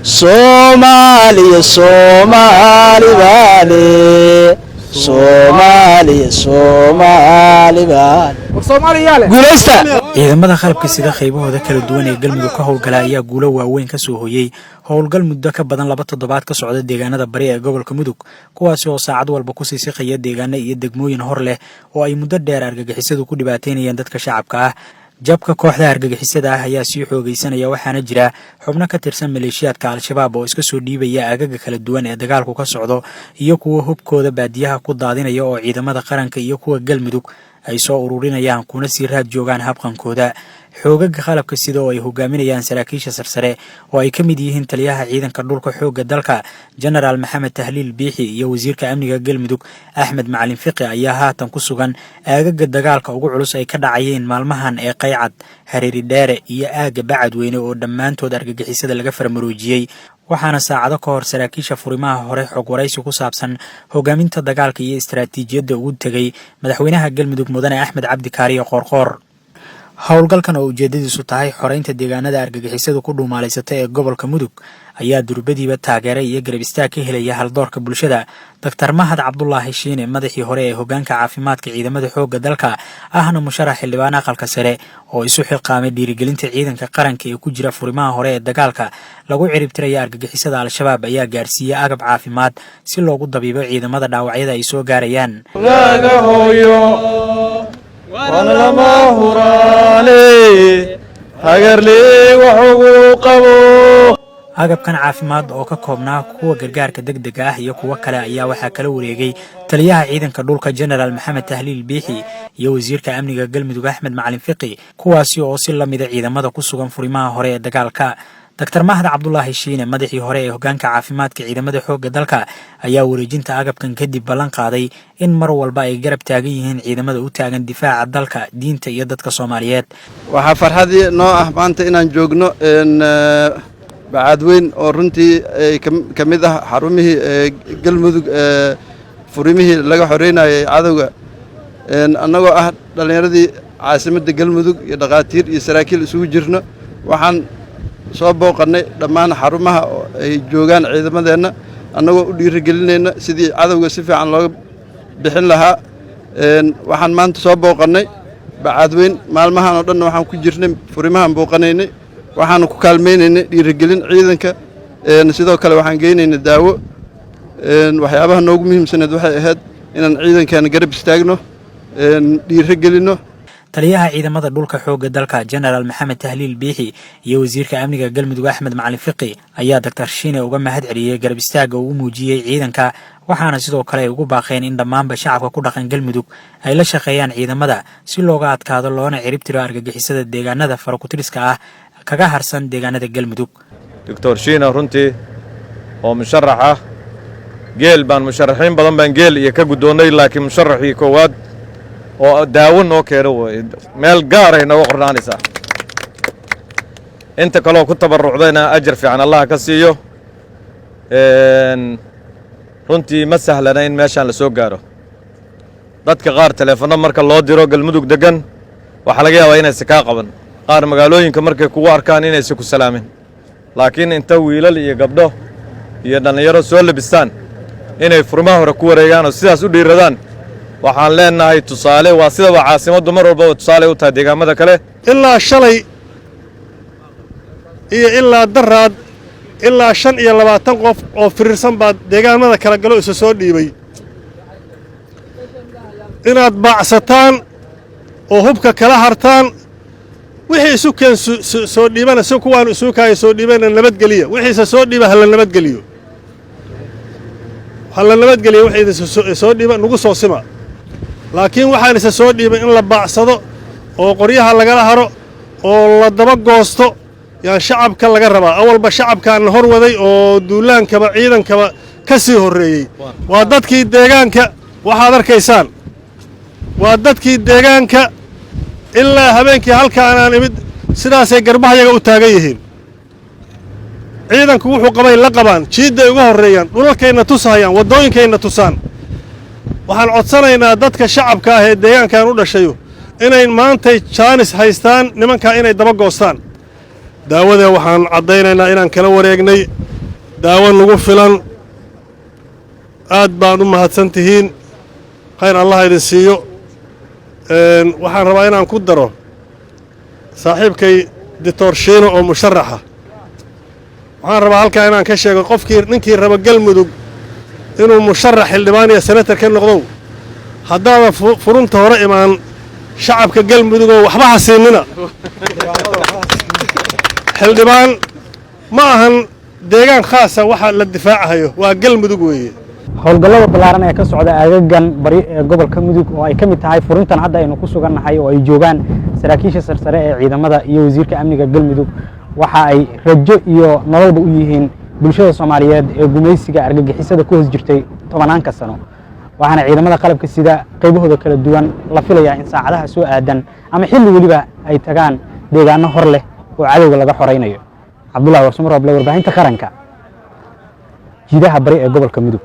Soomaaliya Soomaali baale Soomaaliya Soomaali baale guulaysta ciidamada qalabka sida qaybahooda kala duwan ee galmudug ka howlgala ayaa guulo waaweyn ka soo hooyay howlgal muddo ka badan 2 toddobaad ka socda deegaanada bari ee gobolka mudug kuwaas oo saacad walba ku sii siqaya deegaano iyo degmooyin hor leh oo ay muddo dheer argagixisadu ku dhibaateynayeen dadka shacabka ah jabka kooxda argagixisada ah ayaa sii xoogaysanaya waxaana jira xubno ka tirsan maleeshiyaadka al-shabaab oo iska soo dhiibaya agaga kala duwan ee dagaalku ka socdo iyo kuwa hubkooda baadiyaha ku daadinaya oo ciidamada qaranka iyo kuwa galmudug ay soo ururinayaan kuna sii raad joogaan habqankooda xoogaga qalabka sida oo ay hogaaminayaan saraakiisha sarsare oo ay ka mid yihiin taliyaha ciidanka dhulka xooga dalka General Maxamed Tahliil Biixi iyo wasiirka amniga galmudug Axmed Macalin Fiqi ayaa haatan ku sugan aagaga dagaalka ugu culus ay ka dhacayeen maalmahan ee Qaycad Hareeri Dheere iyo aaga Bacadweyne oo dhammaantood argagixisada laga farmaroojiyay waxaana saacado ka hor saraakiisha furimaha hore xog waraysi ku saabsan hogaaminta dagaalka iyo istaraatiijiyadda ugu tagay madaxweynaha galmudug mudane Axmed Cabdi Kaariye Qoorqoor howlgalkan oo ujeedadiisu tahay xoreynta deegaanada argagixisadu ku dhuumaaleysatay ee gobolka mudug ayaa durbadiiba taageeray iyo garab istaag ka helaya haldoorka bulshada Dr. Mahad Cabdullaahi Shiine madaxii hore ee hoggaanka caafimaadka ciidamada xoogga dalka ahna musharax xildhibaan aqalka sare oo isu xilqaamay dhiirigelinta ciidanka qaranka ee ku jira furimaha hore ee dagaalka lagu ciribtiraya argagixisada al-shabaab ayaa gaarsiiyay agab caafimaad si loogu dabiibo ciidamada dhaawacyada ay soo gaarayaan وانا لما هرالي هاجرلي وحقو قبو agabkan caafimaad oo ka koobnaa kuwa gargaarka degdega ah iyo kuwa kale ayaa waxa kala wareegay taliyaha ciidanka dhulka General Maxamed Tahliil Biixi iyo wasiirka amniga galmudug Axmed Macalin Fiqi kuwaasi oo si la mid ah ciidamada ku sugan furimaha hore ee dagaalka Dr. Mahad Cabdullaahi Shiine madaxii hore ee hoggaanka caafimaadka ciidamada xoogga dalka ayaa wareejinta agabkan kadib ballan qaaday in mar walba ay garab taagan yihiin ciidamada u taagan difaaca dalka diinta iyo dadka Soomaaliyeed waxa farxadii noo ah maanta inaan joogno Bacadweyne oo runtii kamid ah xarumihii galmudug furimihii laga xoreynayay cadawga annagoo ah dhalinyaradii caasimadda galmudug iyo dhaqaatiir iyo saraakiil isugu jirno waxaan soo booqanay dhammaan xarumaha ay joogaan ciidamadeena annagoo u dhiirigelinayna sidii cadawga si fiican looga bixin lahaa waxaan maanta soo booqanay Bacadweyne maalmahan oo dhan waxaan ku jirnay furimahan booqanaynay waxaan ku kaalmeynaynay dhiirigelin ciidanka sidoo kale waxaan geynaynay daawo waxyaabaha noogu muhiimsaneed waxay ahayd inaan ciidankan garab istaagno dhiirigelino taliyaha ciidamada dhulka xooga dalka General Maxamed Tahliil Biixi iyo wasiirka amniga galmudug Axmed Macalin Fiqi ayaa Dr. Shiine uga mahad celiyay garab istaaga uu muujiyay ciidanka waxaana sidoo kale ay ugu baaqeen in dhammaanba shacabka ku dhaqan galmudug ay la shaqeeyaan ciidamada si looga adkaado loona ciribtiro argagixisada deegaanada farakutiriska ah kaga harsan deegaanada galmudug Dr. Shiine runtii oo musharax ah geel baan musharaxiin badan baan geel iyo ka gudoonay laakiin musharaxii koowaad oo daawan oo keeno way meel gaar ah inoo qornaanaysa inta kale oo ku tabarucdayna ajar fiican Allah ka siiyo runtii ma sahlana in meeshan la soo gaaro dadka qaar telefoon marka loo diro galmudug degan waxa laga yaabaa inay ka qaban qaar magaalooyinka markay kugu arkaan inay ku salaamin laakiin inta wiilal iyo gabdho iyo dhalinyaro soo labistaan inay furmaha hore ku wareegaan oo sidaas u dhiiradaan waxaan leenahay tusaale waa sida caasimadu mar walba tusaale u tahay deegaamada kale ilaa shalay iyo ilaa daraad ilaa 25 qof oo firirsan baad deegaamada kala galo isa soo dhiibay inaad baacsataan oo hubka kala hartaan wixii isu keen soo dhiibana si kuwaan isu kaay soo dhiibana nabadgeliya wixii soo dhiiba hal nabadgeliyo wixii soo dhiiba nagu soo sima laakiin waxaan isa soo dhiibay in la baacsado oo qoryaha laga haro oo la daba goosto yaan shacabka laga rabaa awalba shacabkaan hor waday oo duulaankaba ciidankaba ka sii horeeyay waa dadkii deegaanka waxaad arkaysaan waa dadkii deegaanka ilaa habeenkii halkaan aan imid sidaasay garbahayaga u taagan yihiin ciidanku wuxuu qabay la qabaan jiiday uga horeeyaan dhulalkayna tusahayaan wadooyinkayna tusaan waxaan codsanaynaa dadka shacabka ah ee deegaankan u dhashayo inay maantay jaanis haystaan nimanka inay daba goostaan daawada waxaan cadaynaynaa inaan kala wareegnay daawo nagu filan aad baan u mahadsan tihiin khayr allah idin siiyo waxaan rabaa inaan ku daro saaxiibkay doctor shiino oo musharaxa waxaan rabaa halkaa inaan ka sheego ninkii raba galmudug inuu musharax xildhibaan iyo senatar ka noqdow haddaadan furunta hore imaan shacabka galmudugoo waxba ha siinina xildhibaan ma ahan deegaan khaasa waxa la difaacahayo waa galmudug weeye howlgallada ballaaran ee ka socda aagagan bari ee gobolka mudug oo ay ka mid tahay furintan hadda aynu ku sugannahay oo ay joogaan saraakiisha sarsare ee ciidamada iyo wasiirka amniga galmudug waxa ay rajo iyo nololba u yihiin bulshada Soomaaliyeed ee gumaysiga argagixisada ku hoos jirtay 10 sano waxaana ciidamada qalabka sida qaybahooda kala duwan la filayaa in saacadaha soo aadan ama xilli waliba ay tagaan deegaano hor leh oo cadawga laga xoreynayo Cabdullaahi Warsamo Roble warbaahinta qaranka jiidaha bari ee gobolka mudug